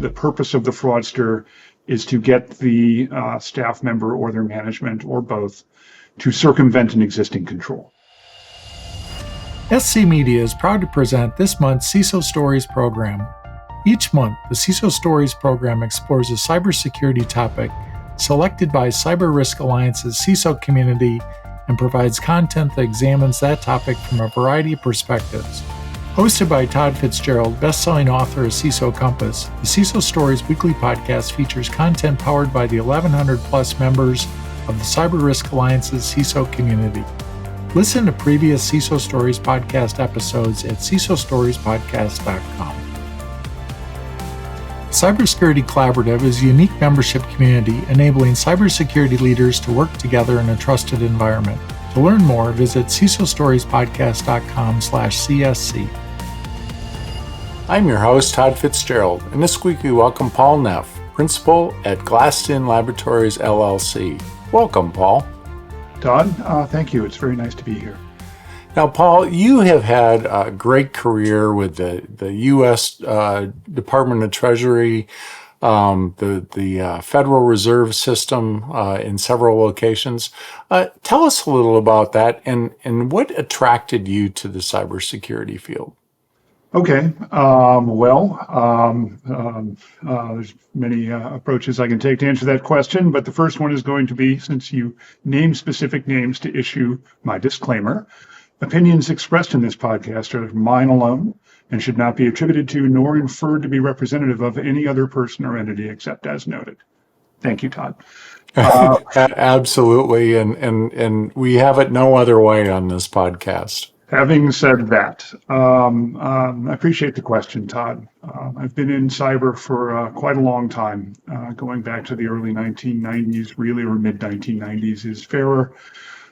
the purpose of the fraudster is to get the staff member or their management or both to circumvent an existing control. SC Media is proud to present this month's CISO Stories program. Each month, the CISO Stories program explores a cybersecurity topic selected by Cyber Risk Alliance's CISO community and provides content that examines that topic from a variety of perspectives. Hosted by Todd Fitzgerald, best-selling author of CISO Compass, the CISO Stories weekly podcast features content powered by the 1,100-plus members of the Cyber Risk Alliance's CISO community. Listen to previous CISO Stories podcast episodes at CISOstoriespodcast.com. Cybersecurity Collaborative is a unique membership community enabling cybersecurity leaders to work together in a trusted environment. To learn more, visit CISOstoriespodcast.com/CSC. I'm your host, Todd Fitzgerald, and this week we welcome Paul Neff, Principal at Glaston Laboratories, LLC. Welcome, Paul. Todd, thank you. It's very nice to be here. Now, Paul, you have had a great career with the U.S. Department of Treasury, the Federal Reserve System in several locations. Tell us a little about that and what attracted you to the cybersecurity field. Okay. There's many approaches I can take to answer that question, but the first one is going to be, since you name specific names, to issue my disclaimer. Opinions expressed in this podcast are mine alone and should not be attributed to nor inferred to be representative of any other person or entity except as noted. Thank you, Todd. Absolutely, and we have it no other way on this podcast. Having said that, I appreciate the question, Todd. I've been in cyber for quite a long time, going back to the early 1990s, really, or mid-1990s is fairer.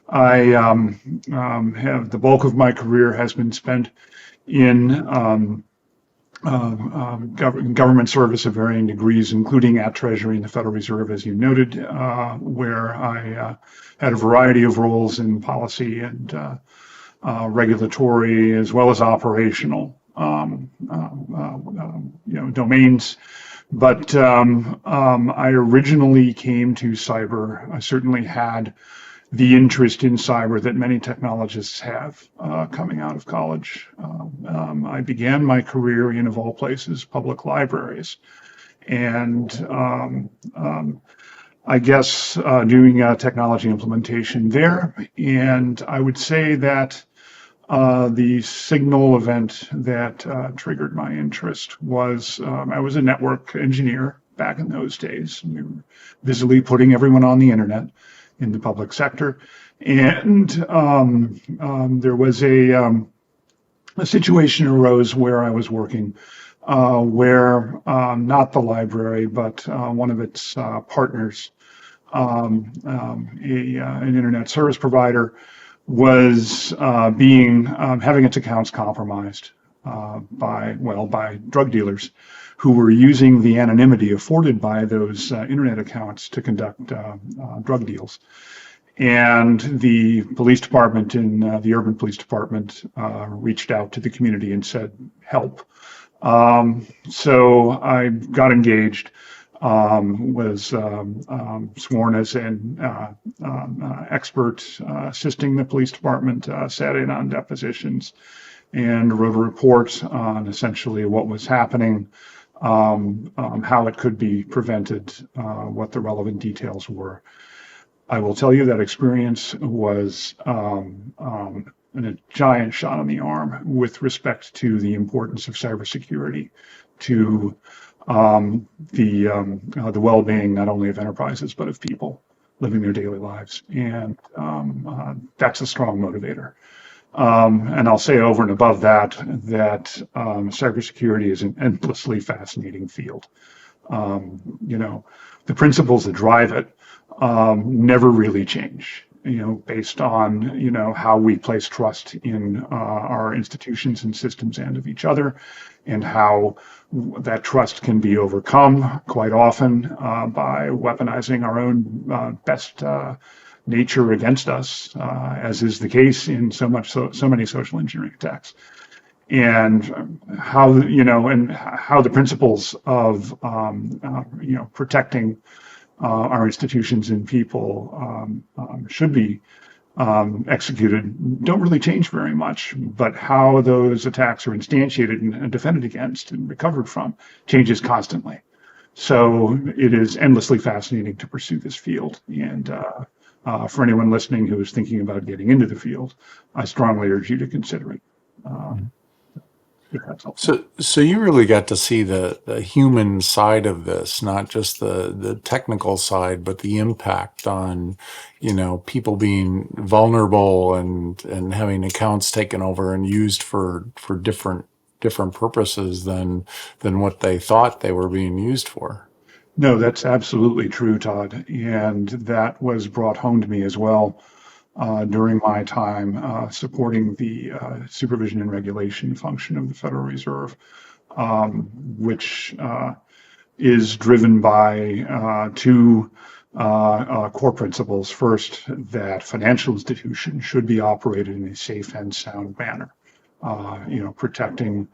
I have the bulk of my career has been spent in government service of varying degrees, including at Treasury and the Federal Reserve, as you noted, where I had a variety of roles in policy and regulatory as well as operational domains. But I originally came to cyber. I certainly had the interest in cyber that many technologists have coming out of college. I began my career in, of all places, public libraries. And I guess doing technology implementation there. And I would say that the signal event that triggered my interest was I was a network engineer back in those days. We were busily putting everyone on the internet in the public sector. And there was a situation arose where I was working where not the library, but one of its partners, an internet service provider, was having its accounts compromised by drug dealers who were using the anonymity afforded by those internet accounts to conduct drug deals. And the police department in the urban police department reached out to the community and said, help. So I got engaged, was sworn as an expert assisting the police department, sat in on depositions, and wrote a report on essentially what was happening, how it could be prevented, what the relevant details were. I will tell you that experience was a giant shot on the arm with respect to the importance of cybersecurity to the well-being not only of enterprises but of people living their daily lives, and that's a strong motivator. And I'll say over and above that cybersecurity is an endlessly fascinating field. The principles that drive it never really change, based on, how we place trust in our institutions and systems and of each other, and how that trust can be overcome quite often by weaponizing our own best nature against us, as is the case in so many social engineering attacks. and how, and how the principles of, protecting our institutions and people should be executed don't really change very much, but how those attacks are instantiated and defended against and recovered from changes constantly. So it is endlessly fascinating to pursue this field. And for anyone listening who is thinking about getting into the field, I strongly urge you to consider it. If that's helpful. So you really got to see the human side of this, not just the technical side, but the impact on, people being vulnerable and having accounts taken over and used for different purposes than what they thought they were being used for. No, that's absolutely true, Todd. And that was brought home to me as well during my time supporting the supervision and regulation function of the Federal Reserve, which is driven by two core principles. First, that financial institutions should be operated in a safe and sound manner, protecting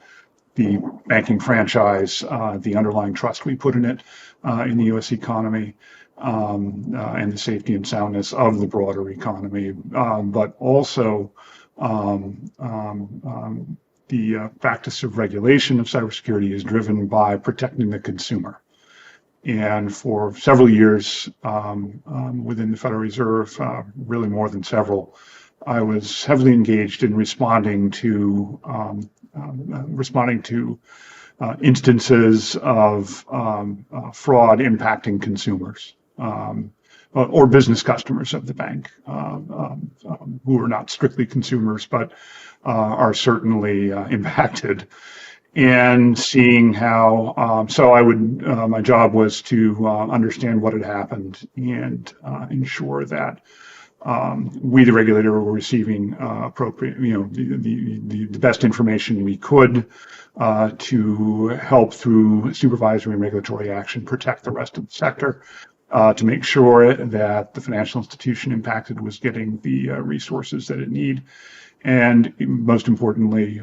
the banking franchise, the underlying trust we put in it, in the U.S. economy, and the safety and soundness of the broader economy, but also the practice of regulation of cybersecurity is driven by protecting the consumer. And for several years within the Federal Reserve, really more than several, I was heavily engaged in responding to instances of fraud impacting consumers or business customers of the bank who are not strictly consumers, but are certainly impacted. And seeing how, so I would, my job was to understand what had happened and ensure that we, the regulator, were receiving appropriate, the best information we could to help through supervisory and regulatory action protect the rest of the sector, to make sure that the financial institution impacted was getting the resources that it need, and most importantly,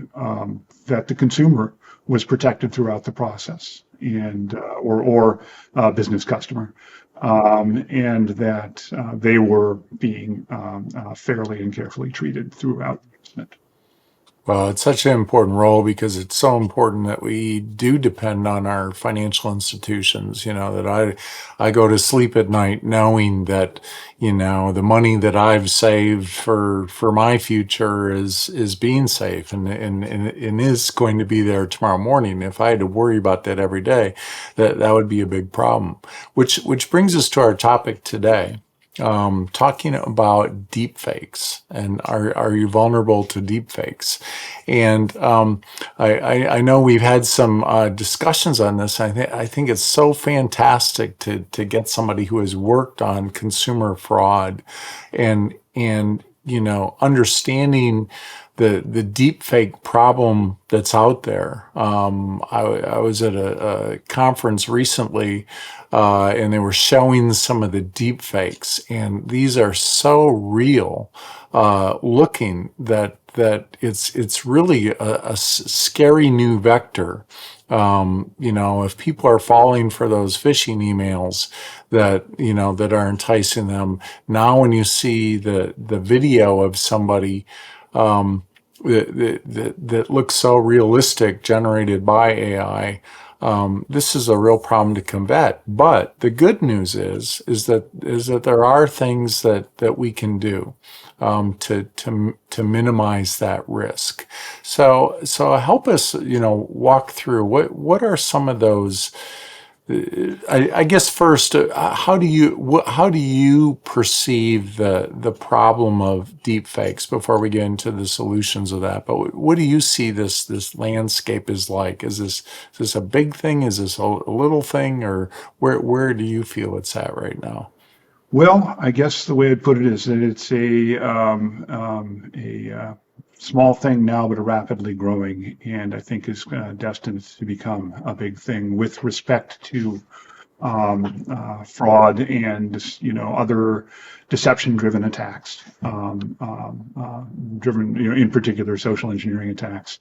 that the consumer was protected throughout the process, and or business customer, and that they were being fairly and carefully treated throughout the incident. Well, it's such an important role because it's so important that we do depend on our financial institutions, that I go to sleep at night knowing that, the money that I've saved for my future is being safe and is going to be there tomorrow morning. If I had to worry about that every day, that would be a big problem. Which brings us to our topic today. Talking about deepfakes and are you vulnerable to deepfakes? And I know we've had some discussions on this. I think it's so fantastic to get somebody who has worked on consumer fraud and understanding the deepfake problem that's out there. I was at a conference recently, and they were showing some of the deepfakes, and these are so real looking that it's really a scary new vector. If people are falling for those phishing emails that are enticing them, now when you see the video of somebody that looks so realistic, generated by AI, this is a real problem to combat. But the good news is that there are things that we can do to minimize that risk. So help us, walk through what are some of those. I guess first, how do you perceive the problem of deepfakes before we get into the solutions of that? But what do you see this landscape is like? Is this a big thing? Is this a little thing? Or where do you feel it's at right now? Well, I guess the way I'd put it is that it's a small thing now, but a rapidly growing, and I think is destined to become a big thing with respect to fraud and other deception-driven attacks, driven in particular social engineering attacks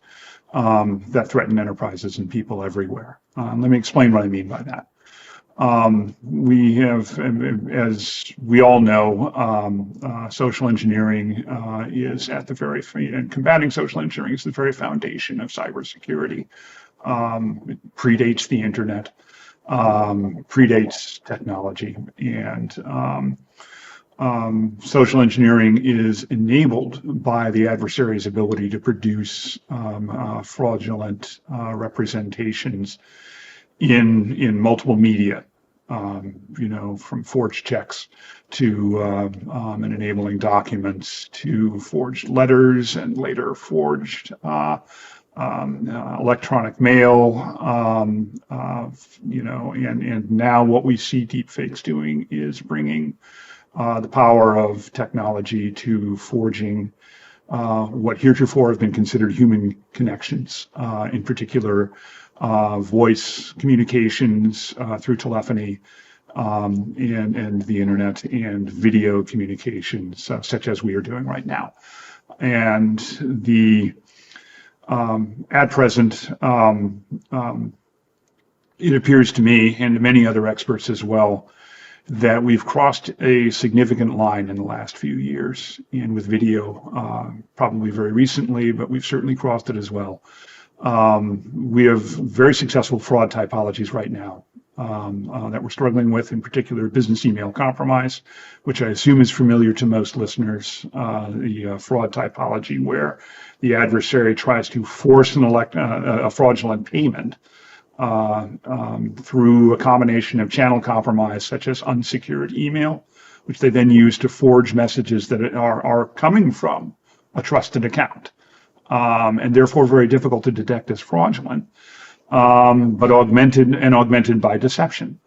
that threaten enterprises and people everywhere. Let me explain what I mean by that. We have, as we all know, social engineering is at the very, and combating social engineering is the very foundation of cybersecurity. It predates the internet, predates technology, and social engineering is enabled by the adversary's ability to produce fraudulent representations in multiple media, from forged checks to and enabling documents to forged letters and later forged electronic mail, and now what we see deepfakes doing is bringing the power of technology to forging what heretofore have been considered human connections, in particular voice communications through telephony and the internet, and video communications such as we are doing right now. And at present, it appears to me and to many other experts as well that we've crossed a significant line in the last few years, and with video probably very recently, but we've certainly crossed it as well. We have very successful fraud typologies right now that we're struggling with, in particular business email compromise, which I assume is familiar to most listeners, the fraud typology where the adversary tries to force a fraudulent payment through a combination of channel compromise, such as unsecured email, which they then use to forge messages that are coming from a trusted account, and therefore very difficult to detect as fraudulent, but augmented by deception.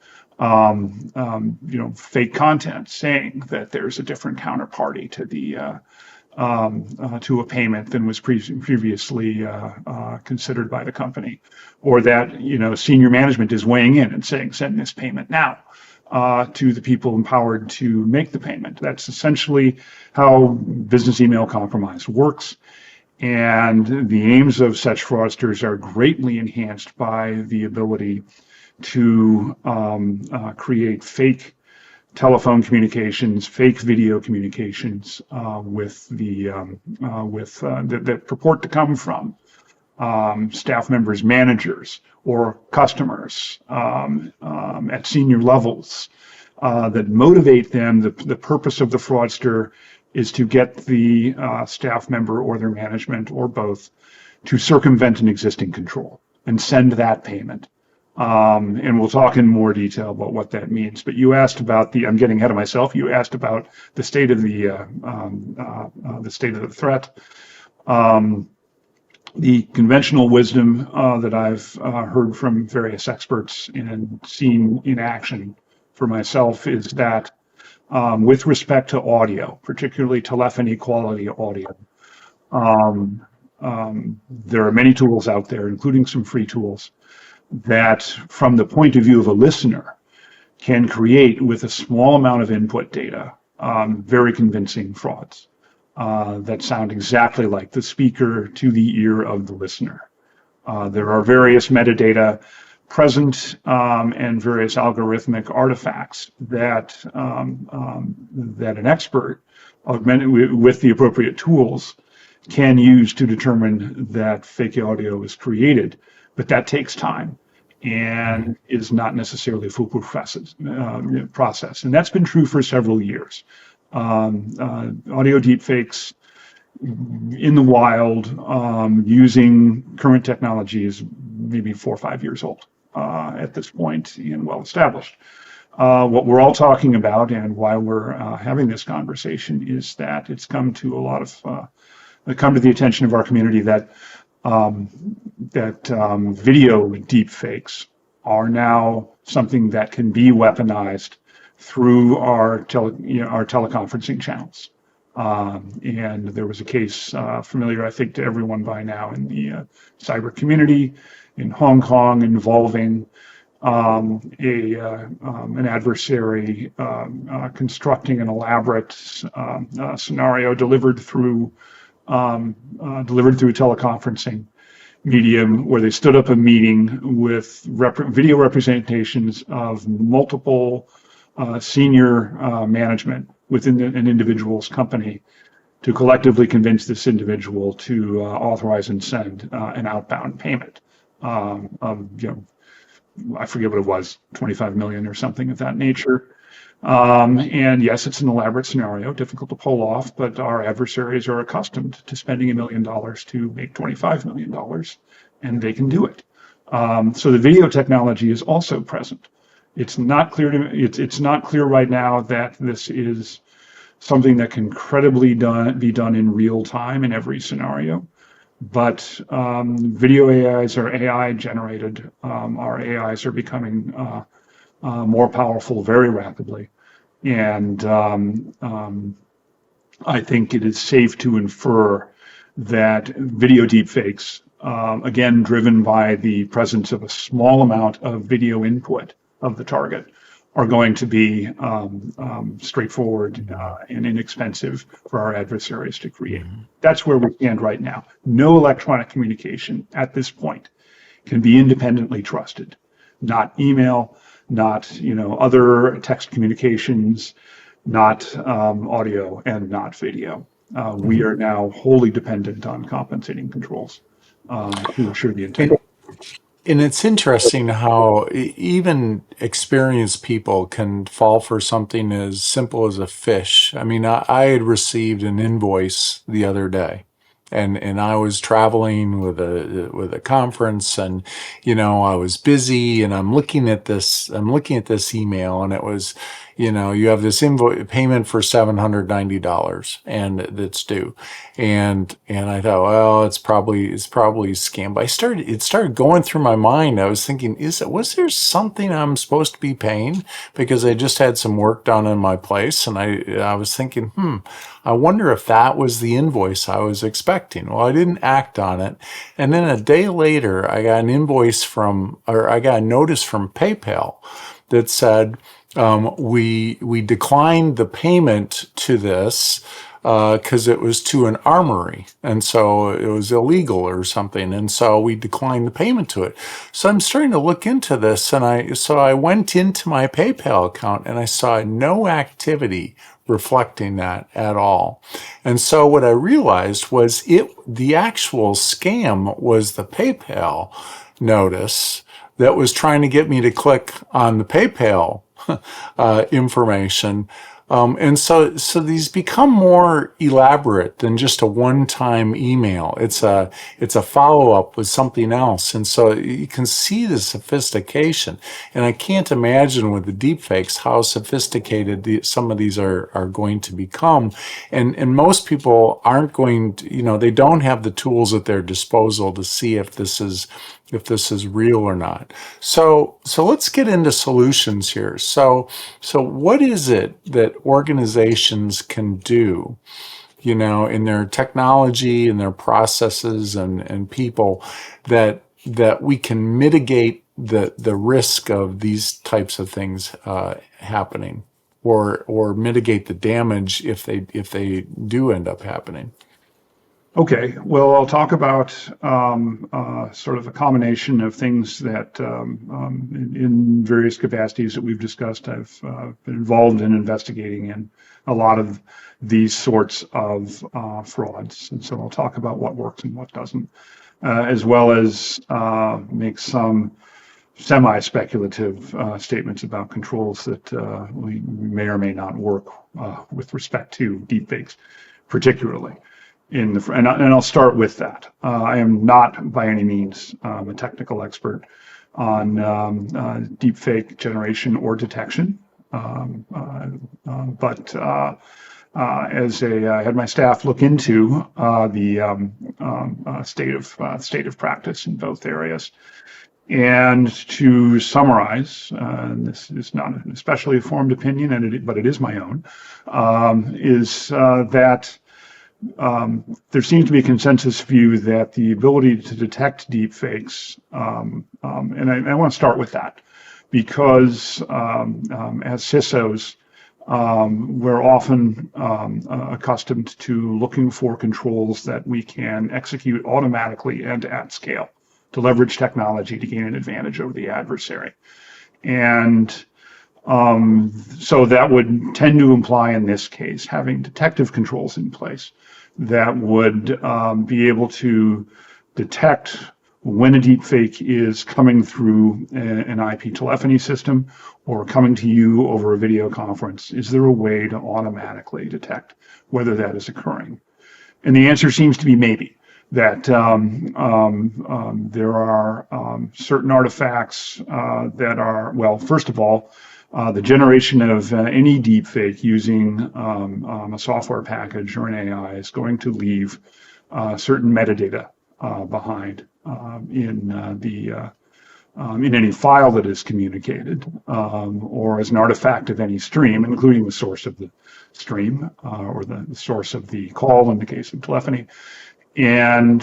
Fake content saying that there's a different counterparty to the to a payment than was previously considered by the company, or that senior management is weighing in and saying send this payment now to the people empowered to make the payment. That's essentially how business email compromise works, and the aims of such fraudsters are greatly enhanced by the ability to create fake telephone communications, fake video communications that purport to come from staff members, managers, or customers at senior levels that motivate them. The purpose of the fraudster is to get the staff member or their management or both to circumvent an existing control and send that payment. And we'll talk in more detail about what that means. But you asked about I'm getting ahead of myself. You asked about the state of the threat. The conventional wisdom that I've heard from various experts and seen in action for myself is that with respect to audio, particularly telephony quality audio, there are many tools out there, including some free tools, that from the point of view of a listener can create, with a small amount of input data, very convincing frauds that sound exactly like the speaker to the ear of the listener. There are various metadata present and various algorithmic artifacts that an expert, augmented with the appropriate tools, can use to determine that fake audio is created. But that takes time and is not necessarily a foolproof process. And that's been true for several years. Audio deepfakes in the wild using current technology is maybe 4 or 5 years old at this point and well established. What we're all talking about and why we're having this conversation is that it's come to the attention of our community that video deepfakes are now something that can be weaponized through our teleconferencing channels. And there was a case familiar, I think, to everyone by now in the cyber community in Hong Kong involving an adversary constructing an elaborate scenario delivered through teleconferencing medium, where they stood up a meeting with video representations of multiple senior management within an individual's company to collectively convince this individual to authorize and send an outbound payment of, I forget what it was, 25 million or something of that nature. And yes, it's an elaborate scenario, difficult to pull off, but our adversaries are accustomed to spending $1 million to make $25 million, and they can do it. So the video technology is also present. It's not clear to me, it's not clear right now that this is something that can credibly be done in real time in every scenario. But video AIs are AI generated. Our AIs are becoming more powerful very rapidly. And I think it is safe to infer that video deepfakes, again, driven by the presence of a small amount of video input of the target, are going to be straightforward and inexpensive for our adversaries to create. That's where we stand right now. No electronic communication at this point can be independently trusted. Not email, not other text communications, not audio, and not video. We are now wholly dependent on compensating controls to ensure the integrity. And it's interesting how even experienced people can fall for something as simple as a fish. I mean, I had received an invoice the other day, and I was traveling with a conference, and I was busy, and I'm looking at this email, and it was, you have this invoice payment for $790, and that's due, and I thought, well, it's probably a scam. But it started going through my mind. I was thinking, was there something I'm supposed to be paying? Because I just had some work done in my place, and I was thinking, I wonder if that was the invoice I was expecting. Well, I didn't act on it. And then a day later, I got a notice from PayPal that said, we declined the payment to this because it was to an armory, and so it was illegal or something, and so we declined the payment to it. So I'm starting to look into this, and I went into my PayPal account, and I saw no activity reflecting that at all. And so what I realized was the actual scam was the PayPal notice that was trying to get me to click on the PayPal information. And so these become more elaborate than just a one-time email. It's a follow-up with something else. And so you can see the sophistication. And I can't imagine with the deepfakes how sophisticated some of these are going to become. And most people aren't going to, they don't have the tools at their disposal to see if this is real or not. So let's get into solutions here. So what is it that organizations can do, in their technology and their processes and people that we can mitigate the risk of these types of things happening, or mitigate the damage if they do end up happening? Okay, well, I'll talk about sort of a combination of things that in various capacities that we've discussed, I've been involved in investigating in a lot of these sorts of frauds. And so I'll talk about what works and what doesn't, as well as make some semi-speculative statements about controls that we may or may not work with respect to deepfakes, particularly. And I'll start with that. I am not by any means a technical expert on deepfake generation or detection, but as I had my staff look into the state of practice in both areas. And to summarize, and this is not an especially formed opinion, but it is my own, is that there seems to be a consensus view that the ability to detect deepfakes, and I want to start with that, because as CISOs, we're often accustomed to looking for controls that we can execute automatically and at scale to leverage technology to gain an advantage over the adversary. And so that would tend to imply, in this case, having detective controls in place that would be able to detect when a deepfake is coming through an IP telephony system or coming to you over a video conference. Is there a way to automatically detect whether that is occurring? And the answer seems to be maybe. That there are certain artifacts that are, well, first of all, the generation of any deepfake using a software package or an AI is going to leave certain metadata behind in any file that is communicated or as an artifact of any stream, including the source of the stream or the source of the call in the case of telephony. And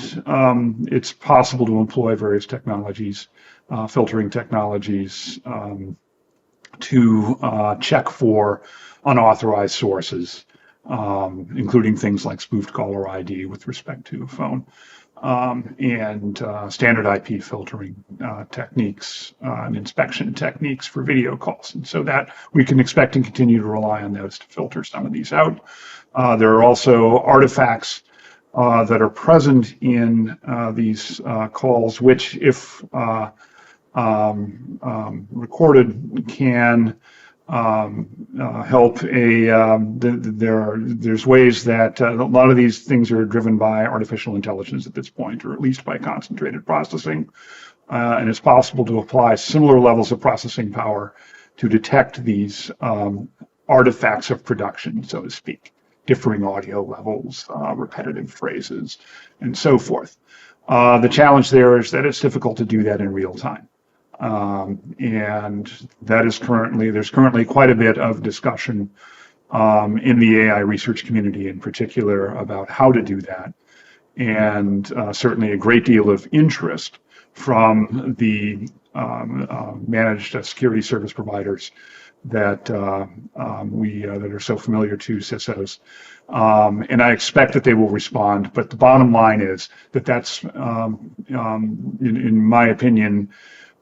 it's possible to employ various technologies, filtering technologies, to check for unauthorized sources, including things like spoofed caller ID with respect to a phone, and standard IP filtering techniques and inspection techniques for video calls. And so that we can expect and continue to rely on those to filter some of these out. There are also artifacts that are present in these calls, which, if recorded, can help there's ways that a lot of these things are driven by artificial intelligence at this point, or at least by concentrated processing. And it's possible to apply similar levels of processing power to detect these artifacts of production, so to speak. Differing audio levels, repetitive phrases, and so forth. The challenge there is that it's difficult to do that in real time. And that is there's currently quite a bit of discussion in the AI research community in particular about how to do that. And certainly a great deal of interest from the managed security service providers that that are so familiar to CISOs, and I expect that they will respond. But the bottom line is that that's, in my opinion,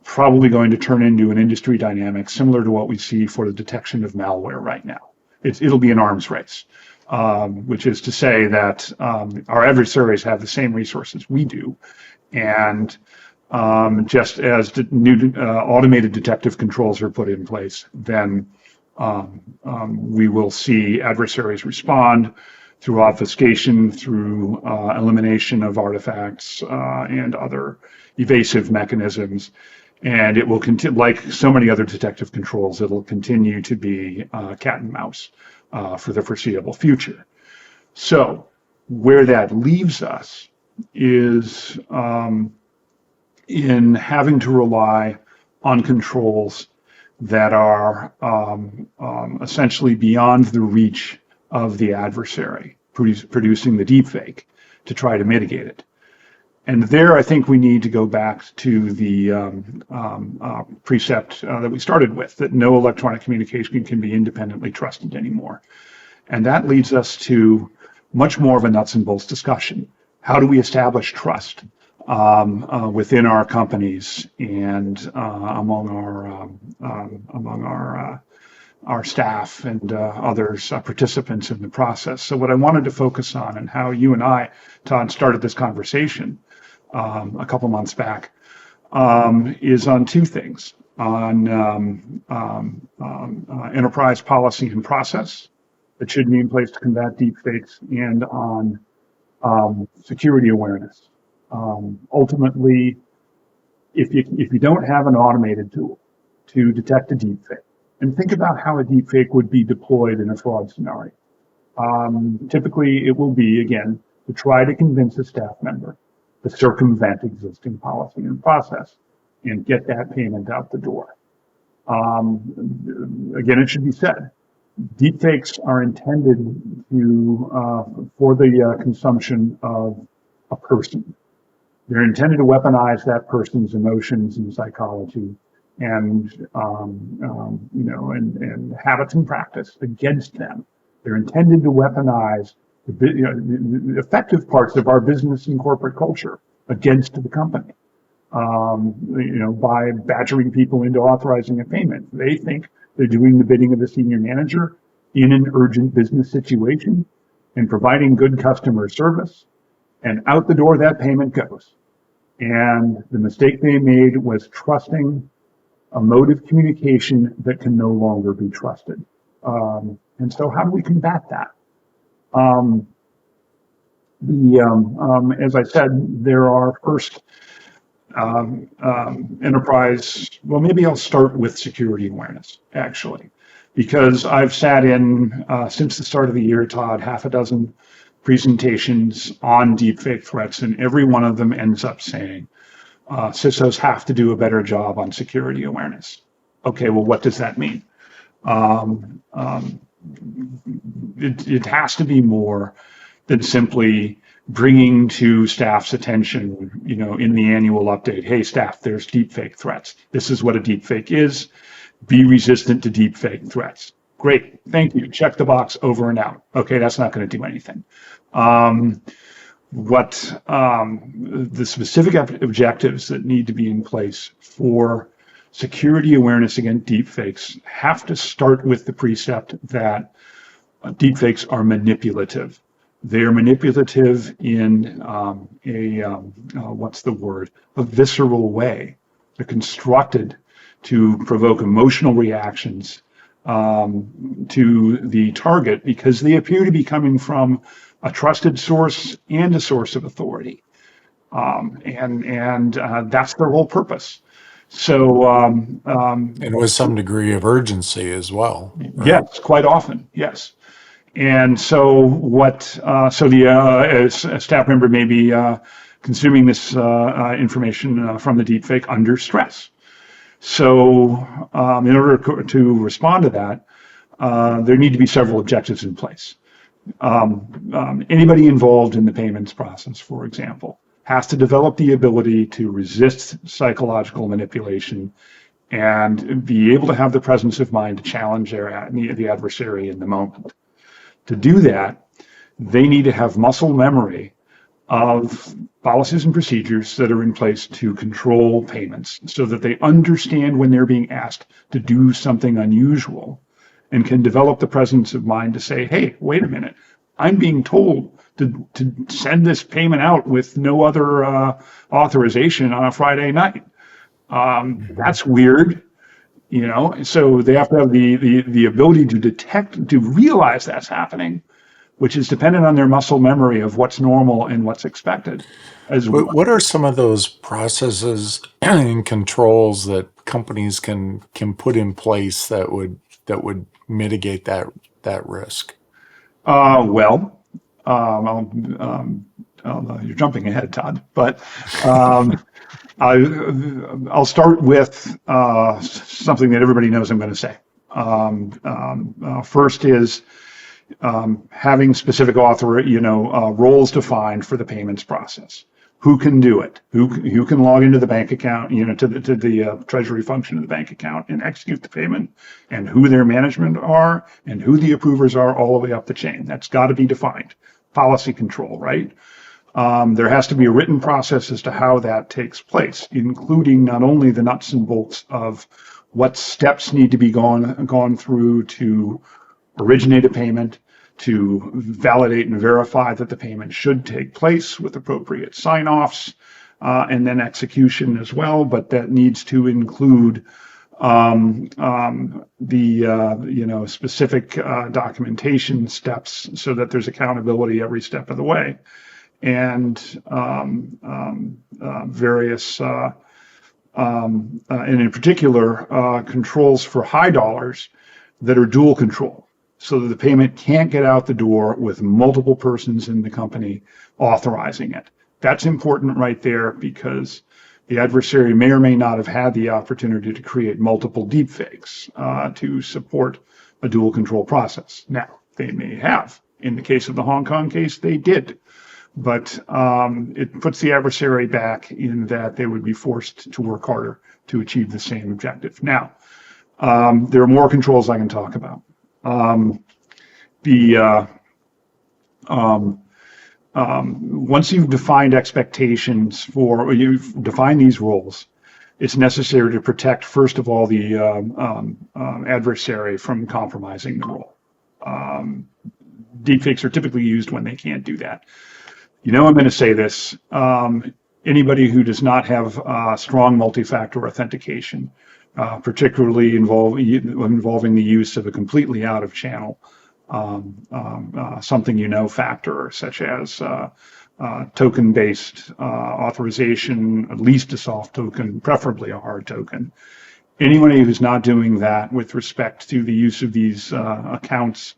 probably going to turn into an industry dynamic similar to what we see for the detection of malware right now. It'll be an arms race, which is to say that our adversaries have the same resources we do, and just as new automated detective controls are put in place, then we will see adversaries respond through obfuscation, through elimination of artifacts and other evasive mechanisms. And it will continue, like so many other detective controls, it'll continue to be cat and mouse for the foreseeable future. So where that leaves us is in having to rely on controls that are essentially beyond the reach of the adversary producing the deepfake to try to mitigate it. And there, I think we need to go back to the precept that we started with, that no electronic communication can be independently trusted anymore. And that leads us to much more of a nuts and bolts discussion. How do we establish trust within our companies and among our staff and others, participants in the process? So what I wanted to focus on, and how you and I, Todd, started this conversation a couple months back, is on two things: on enterprise policy and process that should be in place to combat deepfakes, and on security awareness. Ultimately, if you don't have an automated tool to detect a deepfake, and think about how a deepfake would be deployed in a fraud scenario. Typically, it will be, again, to try to convince a staff member to circumvent existing policy and process and get that payment out the door. Again, it should be said, deepfakes are intended for the consumption of a person. They're intended to weaponize that person's emotions and psychology and and habits and practice against them. They're intended to weaponize the effective parts of our business and corporate culture against the company. By badgering people into authorizing a payment. They think they're doing the bidding of the senior manager in an urgent business situation and providing good customer service. And out the door that payment goes. And the mistake they made was trusting a mode of communication that can no longer be trusted. And so how do we combat that? As I said, there are first enterprise, well, maybe I'll start with security awareness, actually, because I've sat in, since the start of the year, Todd, half a dozen presentations on deepfake threats, and every one of them ends up saying, CISOs have to do a better job on security awareness. Okay, well, what does that mean? It has to be more than simply bringing to staff's attention, in the annual update, hey, staff, there's deepfake threats. This is what a deepfake is. Be resistant to deepfake threats. Great, thank you. Check the box, over and out. Okay, that's not going to do anything. The specific objectives that need to be in place for security awareness against deepfakes have to start with the precept that deepfakes are manipulative. They are manipulative in a visceral way. They're constructed to provoke emotional reactions to the target because they appear to be coming from a trusted source and a source of authority. And that's their whole purpose. So, and with some degree of urgency as well. Right? Yes, quite often, yes. And so a staff member may be consuming this information from the deepfake under stress. So in order to respond to that, there need to be several objectives in place. Anybody involved in the payments process, for example, has to develop the ability to resist psychological manipulation and be able to have the presence of mind to challenge the adversary in the moment. To do that, they need to have muscle memory of policies and procedures that are in place to control payments so that they understand when they're being asked to do something unusual and can develop the presence of mind to say, hey, wait a minute, I'm being told to send this payment out with no other authorization on a Friday night. That's weird. So they have to have the ability to detect, to realize that's happening, which is dependent on their muscle memory of what's normal and what's expected. What are some of those processes and controls that companies can put in place that would mitigate that risk? You're jumping ahead, Todd, but I'll start with something that everybody knows I'm going to say. First is having specific roles defined for the payments process. Who can do it? Who can log into the bank account, to the treasury function of the bank account and execute the payment, and who their management are, and who the approvers are, all the way up the chain. That's got to be defined. Policy control, right? There has to be a written process as to how that takes place, including not only the nuts and bolts of what steps need to be gone through to originate a payment, to validate and verify that the payment should take place with appropriate sign-offs, and then execution as well. But that needs to include the specific documentation steps so that there's accountability every step of the way, and various and in particular controls for high dollars that are dual control, so that the payment can't get out the door with multiple persons in the company authorizing it. That's important right there, because the adversary may or may not have had the opportunity to create multiple deepfakes to support a dual control process. Now, they may have. In the case of the Hong Kong case, they did. but it puts the adversary back in that they would be forced to work harder to achieve the same objective. Now, there are more controls I can talk about. Once you've defined expectations or you've defined these roles, it's necessary to protect, first of all, the adversary from compromising the role. Deepfakes are typically used when they can't do that. I'm going to say this. Anybody who does not have strong multi-factor authentication, particularly involving the use of a completely out-of-channel something factor, such as token-based authorization, at least a soft token, preferably a hard token. Anybody who's not doing that with respect to the use of these accounts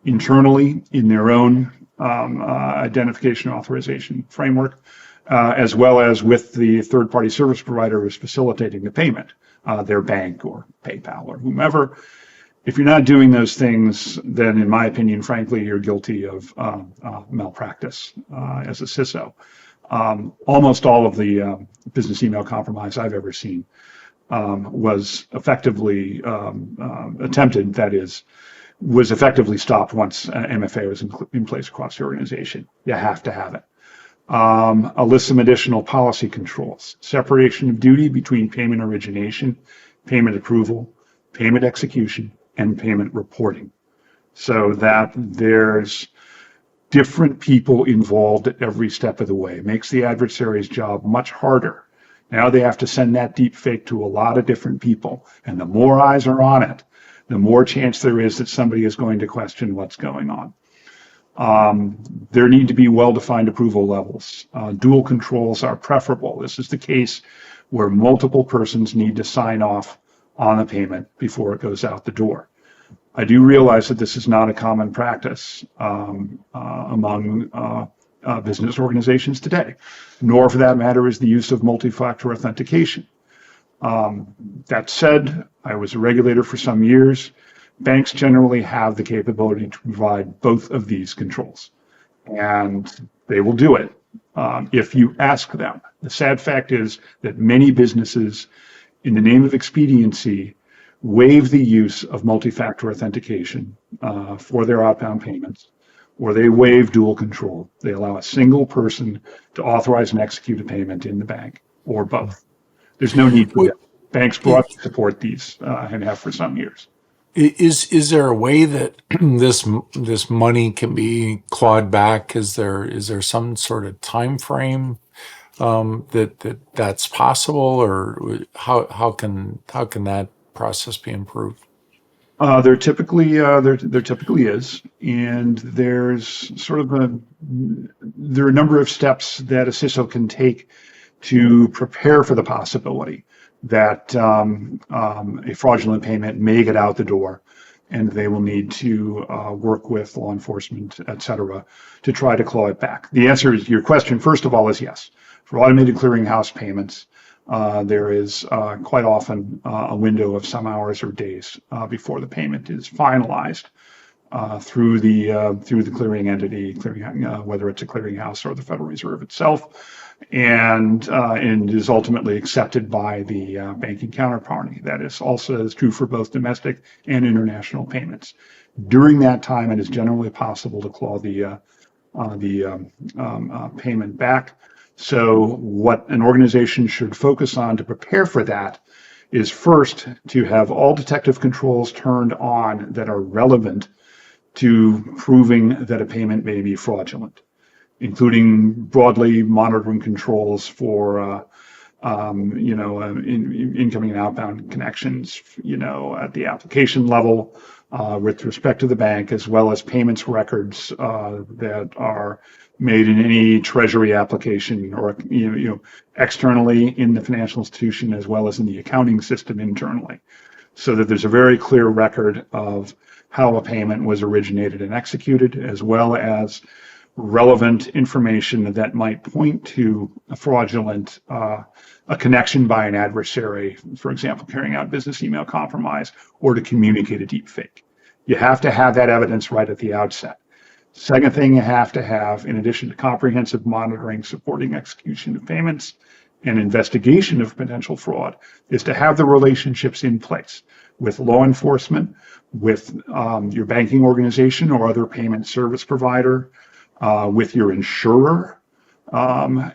internally in their own identification authorization framework, as well as with the third-party service provider who's facilitating the payment, their bank or PayPal or whomever. If you're not doing those things, then in my opinion, frankly, you're guilty of malpractice as a CISO. Almost all of the business email compromise I've ever seen was effectively attempted, that is, was effectively stopped once MFA was in place across the organization. You have to have it. I'll list some additional policy controls. Separation of duty between payment origination, payment approval, payment execution, and payment reporting, so that there's different people involved at every step of the way. It makes the adversary's job much harder. Now they have to send that deep fake to a lot of different people, and the more eyes are on it, the more chance there is that somebody is going to question what's going on. There need to be well-defined approval levels. Dual controls are preferable. This is the case where multiple persons need to sign off on a payment before it goes out the door. I do realize that this is not a common practice among business organizations today, nor for that matter is the use of multi-factor authentication. That said, I was a regulator for some years. Banks generally have the capability to provide both of these controls, and they will do it if you ask them. The sad fact is that many businesses, in the name of expediency, waive the use of multi-factor authentication for their outbound payments, or they waive dual control. They allow a single person to authorize and execute a payment in the bank, or both. There's no need for that. Banks broadly support these and have for some years. Is there a way that this money can be clawed back? Is there some sort of time frame that's possible, or how can that process be improved? There typically is, and there's there are a number of steps that a CISO can take to prepare for the possibility that a fraudulent payment may get out the door, and they will need to work with law enforcement, et cetera, to try to claw it back. The answer to your question, first of all, is yes. For automated clearinghouse payments, there is quite often a window of some hours or days before the payment is finalized through the clearing entity, whether it's a clearinghouse or the Federal Reserve itself, and is ultimately accepted by the banking counterparty. That is also true for both domestic and international payments. During that time, it is generally possible to claw the payment back. So what an organization should focus on to prepare for that is first to have all detective controls turned on that are relevant to proving that a payment may be fraudulent, including broadly monitoring controls for incoming and outbound connections, at the application level with respect to the bank, as well as payments records that are made in any treasury application or externally in the financial institution, as well as in the accounting system internally, so that there's a very clear record of how a payment was originated and executed, as well as relevant information that might point to a fraudulent a connection by an adversary, for example, carrying out business email compromise or to communicate a deep fake. You have to have that evidence right at the outset. Second thing you have to have, in addition to comprehensive monitoring, supporting execution of payments, and investigation of potential fraud, is to have the relationships in place with law enforcement, with your banking organization or other payment service provider, with your insurer,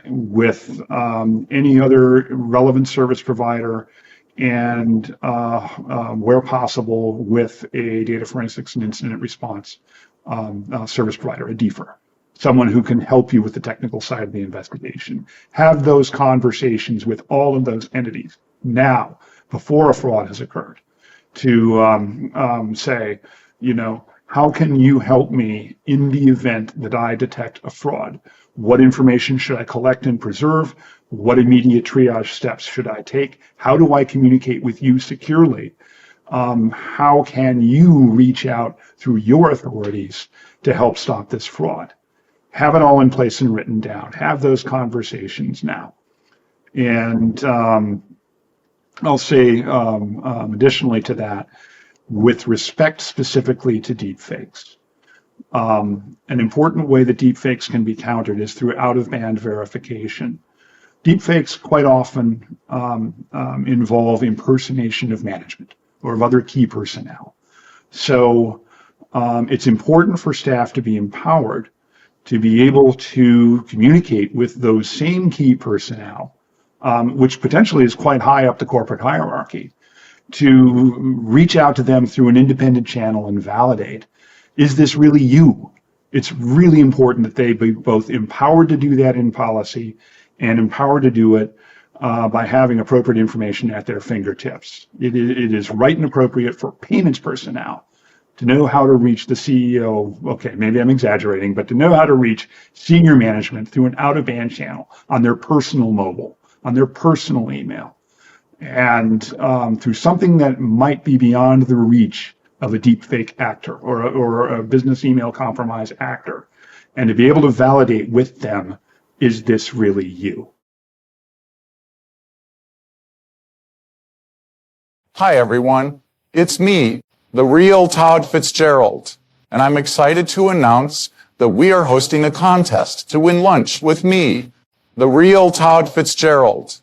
with any other relevant service provider, and where possible with a data forensics and incident response service provider, a DFIR, someone who can help you with the technical side of the investigation. Have those conversations with all of those entities now, before a fraud has occurred, to say, how can you help me in the event that I detect a fraud? What information should I collect and preserve? What immediate triage steps should I take? How do I communicate with you securely? How can you reach out through your authorities to help stop this fraud? Have it all in place and written down. Have those conversations now. And I'll say additionally to that, with respect specifically to deepfakes, an important way that deepfakes can be countered is through out-of-band verification. Deepfakes quite often involve impersonation of management or of other key personnel. So it's important for staff to be empowered to be able to communicate with those same key personnel, which potentially is quite high up the corporate hierarchy, to reach out to them through an independent channel and validate, is this really you? It's really important that they be both empowered to do that in policy and empowered to do it by having appropriate information at their fingertips. It is right and appropriate for payments personnel to know how to reach the CEO, okay, maybe I'm exaggerating, but to know how to reach senior management through an out-of-band channel on their personal mobile, on their personal email, and through something that might be beyond the reach of a deepfake actor or a business email compromise actor, and to be able to validate with them, is this really you? Hi, everyone. It's me, the real Todd Fitzgerald, and I'm excited to announce that we are hosting a contest to win lunch with me, the real Todd Fitzgerald.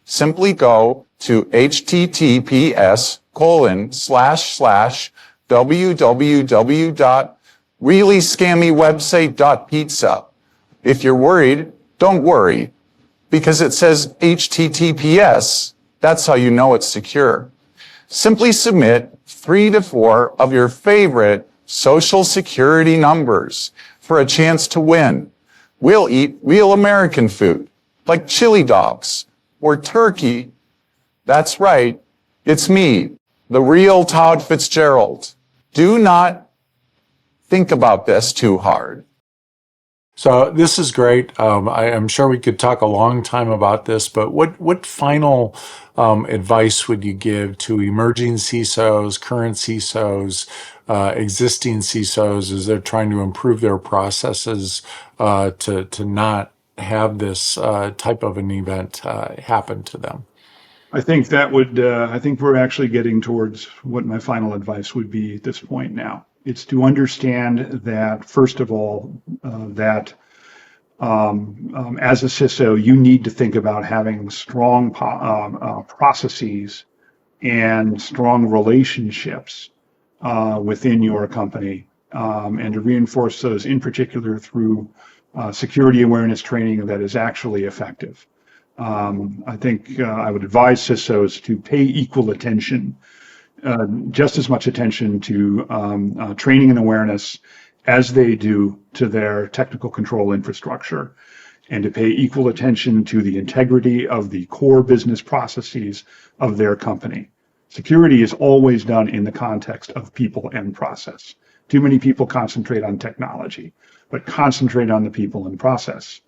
Simply go to https://www.reallyscammywebsite.pizza. If you're worried, don't worry, because it says HTTPS. That's how you know it's secure. Simply submit 3 to 4 of your favorite social security numbers for a chance to win. We'll eat real American food, like chili dogs or turkey. That's right, it's me, the real Todd Fitzgerald. Do not think about this too hard. So this is great. I'm sure we could talk a long time about this, but what final advice would you give to emerging CISOs, current CISOs, existing CISOs as they're trying to improve their processes to not have this type of an event happen to them? I think that would, I think we're actually getting towards what my final advice would be at this point now. It's to understand that, first of all, that as a CISO, you need to think about having strong processes and strong relationships within your company, and to reinforce those in particular through security awareness training that is actually effective. I think I would advise CISOs to pay equal attention, just as much attention to training and awareness as they do to their technical control infrastructure, and to pay equal attention to the integrity of the core business processes of their company. Security is always done in the context of people and process. Too many people concentrate on technology, but concentrate on the people and process.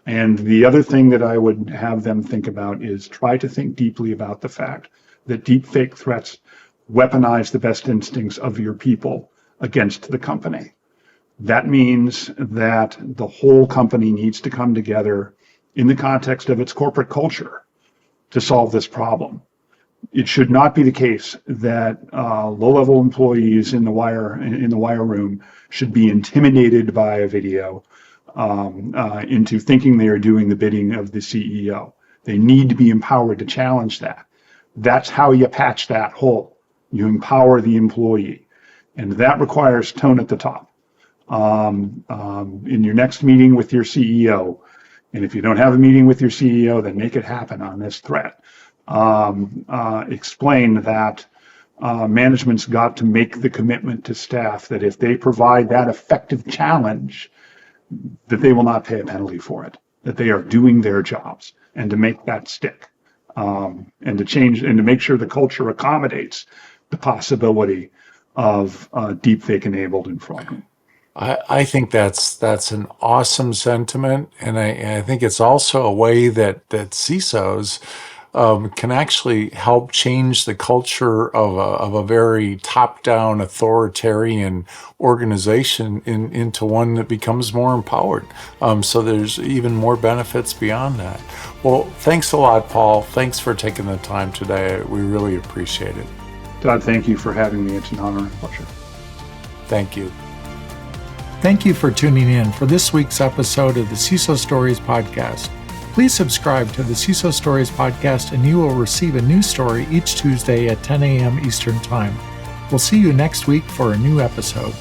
And the other thing that I would have them think about is try to think deeply about the fact that deepfake threats weaponize the best instincts of your people against the company. That means that the whole company needs to come together in the context of its corporate culture to solve this problem. It should not be the case that low-level employees in the wire room should be intimidated by a video into thinking they are doing the bidding of the CEO. They need to be empowered to challenge that. That's how you patch that hole. You empower the employee, and that requires tone at the top. In your next meeting with your CEO, and if you don't have a meeting with your CEO, then make it happen on this threat. Explain that management's got to make the commitment to staff that if they provide that effective challenge, that they will not pay a penalty for it, that they are doing their jobs, and to make that stick, and to change and to make sure the culture accommodates the possibility of deepfake enabled and fraudulent. I think that's an awesome sentiment, and I think it's also a way that CISOs can actually help change the culture of a very top-down authoritarian organization into one that becomes more empowered. So there's even more benefits beyond that. Well, thanks a lot, Paul. Thanks for taking the time today. We really appreciate it. Todd, thank you for having me. It's an honor and a pleasure. Thank you. Thank you for tuning in for this week's episode of the CISO Stories podcast. Please subscribe to the CISO Stories podcast and you will receive a new story each Tuesday at 10 a.m. Eastern Time. We'll see you next week for a new episode.